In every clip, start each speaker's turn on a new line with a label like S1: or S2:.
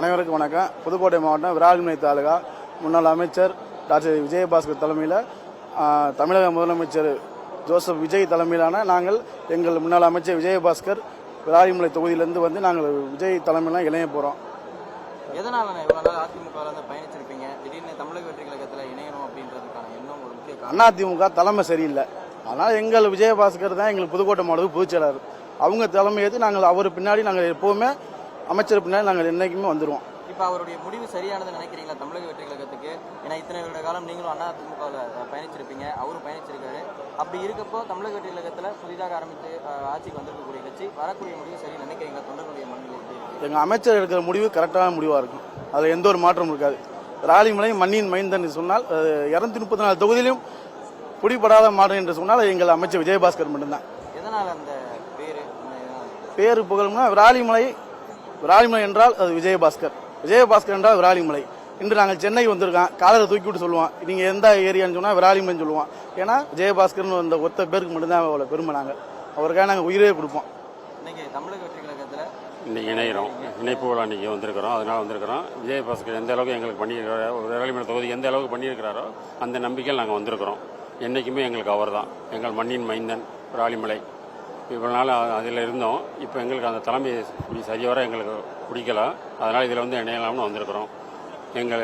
S1: அனைவருக்கும் வணக்கம். புதுக்கோட்டை மாவட்டம் விராலிமலை தாலுகா முன்னாள் அமைச்சர் டாக்டர் விஜயபாஸ்கர் தலைமையில் தமிழக முதலமைச்சர் ஜோசப் விஜய் தலைமையிலான நாங்கள் எங்கள் முன்னாள் அமைச்சர் விஜயபாஸ்கர் விராலிமலை தொகுதியிலிருந்து வந்து நாங்கள் விஜய் தலைமையிலாம் இணைய போகிறோம்.
S2: எதனால இவ்வளவு நாள் அதிமுக பயணிச்சிருப்பீங்க, திடீர்னு தமிழக வெற்றி கழகத்தில் இணையணும் அப்படின்றதுக்கான எண்ணம் ஒரு முக்கிய காரணம்?
S1: அதிமுக தலைமை சரியில்லை, அதனால் எங்கள் விஜயபாஸ்கர் தான் எங்களுக்கு புதுக்கோட்டை மாவட்டத்துக்கு பொதுச் செயலாளர். அவங்க தலைமை ஏற்று நாங்கள் அவர் பின்னாடி நாங்கள் எப்போவுமே அமைச்சர் பின்னாடி நாங்கள் என்னைக்குமே வந்துடுவோம்.
S2: இப்போ அவருடைய முடிவு சரியானது நினைக்கிறீங்களா தமிழக வெற்றி கழகத்துக்கு? ஏன்னா இத்தனை வருட காலம் நீங்களும் அதிமுகவில் பயணிச்சிருப்பீங்க, அவரும் பயணிச்சிருக்காரு. அப்படி இருக்கப்போ தமிழக வெற்றி கழகத்தில் புதிதாக ஆரம்பித்து ஆட்சிக்கு வந்திருக்கக்கூடிய கட்சி வரக்கூடிய முடிவு சரி நினைக்கிறீங்களா? தொண்டர்களுடைய மனநிலை
S1: எங்கள் அமைச்சர் எடுக்கிற முடிவு கரெக்டான முடிவாக இருக்கும், அதில் எந்த ஒரு மாற்றமும் இருக்காது. விராலிமலை மண்ணின் மைந்தன் என்று சொன்னால் 234 தொகுதியிலும் பிடிபடாத மாற்றம் என்று சொன்னால் எங்கள் அமைச்சர் விஜயபாஸ்கர் மட்டும்தான்.
S2: எதனால் அந்த
S1: பேரு புகழ்னா விராலிமலை என்றால் அது விஜயபாஸ்கர், விஜயபாஸ்கர் என்றால் விராலிமலை. இன்று நாங்கள் சென்னை வந்திருக்கோம், காலரை தூக்கி விட்டு சொல்லுவோம் நீங்கள் எந்த ஏரியான்னு சொன்னால் விராலிமலைன்னு சொல்லுவோம். ஏன்னா விஜயபாஸ்கர்னு அந்த ஒத்த பேருக்கு மட்டும்தான் அவ்வளோ பெருமை. நாங்கள் அவருக்காக நாங்கள் உயிரே கொடுப்போம்.
S2: இன்னைக்கு தமிழக வெற்றி கழகத்தில்
S3: இன்றைக்கி இணைகிறோம், இணைப்பு விழா இன்றைக்கி வந்திருக்கிறோம். அதனால் வந்திருக்கிறோம். விஜயபாஸ்கர் எந்த அளவுக்கு எங்களுக்கு பண்ணியிருக்கிறாரோ, விராலிமலை தொகுதி எந்த அளவுக்கு பண்ணியிருக்கிறாரோ அந்த நம்பிக்கையில் நாங்கள் வந்திருக்கிறோம். என்றைக்குமே எங்களுக்கு அவர் தான் எங்கள் மண்ணின் மைந்தன் விராலிமலை. இவ்வளோ நாள் அதில் இருந்தோம். இப்போ எங்களுக்கு அந்த தலைமை இப்படி சரிவர எங்களுக்கு பிடிக்கல, அதனால் இதில் வந்து இணையலாம்னு வந்திருக்கிறோம். எங்கள்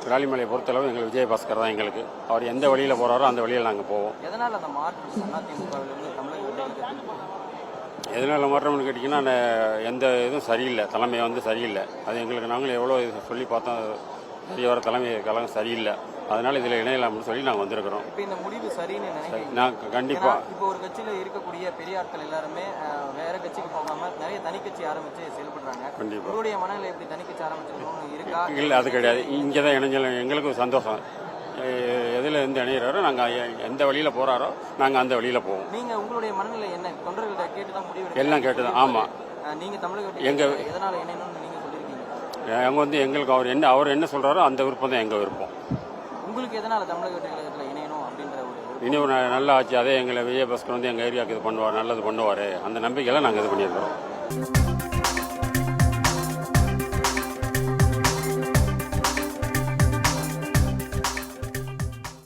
S3: விராலிமலையை பொறுத்தளவு எங்கள் விஜயபாஸ்கர் தான் எங்களுக்கு. அவர் எந்த வழியில் போகிறாரோ அந்த வழியில் நாங்கள் போவோம்.
S2: எதனால் அந்த மாற்றம் அதிமுகவிலிருந்து தமிழக
S3: எதனால் மாற்றம்னு கேட்டிங்கன்னா எந்த இதுவும் சரியில்லை, தலைமை வந்து சரியில்லை. அது எங்களுக்கு நாங்களும் எவ்வளோ சொல்லி பார்த்தோம், சரிவர தலைமை கழகம் சரியில்லை. அதனால இதில் இணையலாம்னு சொல்லி நாங்கள் வந்திருக்கிறோம்.
S2: இப்போ இந்த முடிவு சரின்னு நினைக்கிறேன்
S3: நான் கண்டிப்பாக.
S2: இப்போ ஒரு கட்சியில் இருக்கக்கூடிய பெரியாட்கள் எல்லாருமே வேற கட்சிக்கு போகாமல் நிறைய தனி கட்சி ஆரம்பித்து செயல்படுறாங்க. கண்டிப்பாக உங்களுடைய மனநிலை எப்படி தனி கட்சி ஆரம்பிச்சிருக்கணும்னு இருக்கா?
S3: இல்லை, அது கிடையாது. இங்கே தான் இணைஞ்சல எங்களுக்கு சந்தோஷம். எதில் இருந்து இணைகிறாரோ நாங்கள் எந்த வழியில் போகிறாரோ நாங்கள் அந்த வழியில் போவோம்.
S2: நீங்கள் உங்களுடைய மனநிலை என்ன? தொண்டர்கிட்ட கேட்டு தான் முடிவு
S3: எல்லாம் கேட்டு தான். ஆமாம்,
S2: நீங்கள் தமிழக எங்கள் எதனால் இணையணும்னு நீங்கள் சொல்லியிருக்கீங்க.
S3: அவங்க வந்து எங்களுக்கு அவர் என்ன சொல்கிறாரோ அந்த விருப்பம் தான் எங்கள் விருப்பம்.
S2: உங்களுக்கு எதனால் தமிழக வெற்றி கழகத்தில் இணையணும் அப்படின்ற ஒரு
S3: இனி ஒரு நல்ல ஆட்சி, அதே எங்களை விஜயபாஸ்கர் வந்து எங்கள் ஏரியாவுக்கு இது பண்ணுவார், நல்லது பண்ணுவார், அந்த நம்பிக்கையில் நாங்கள் இது பண்ணியிருக்கிறோம்.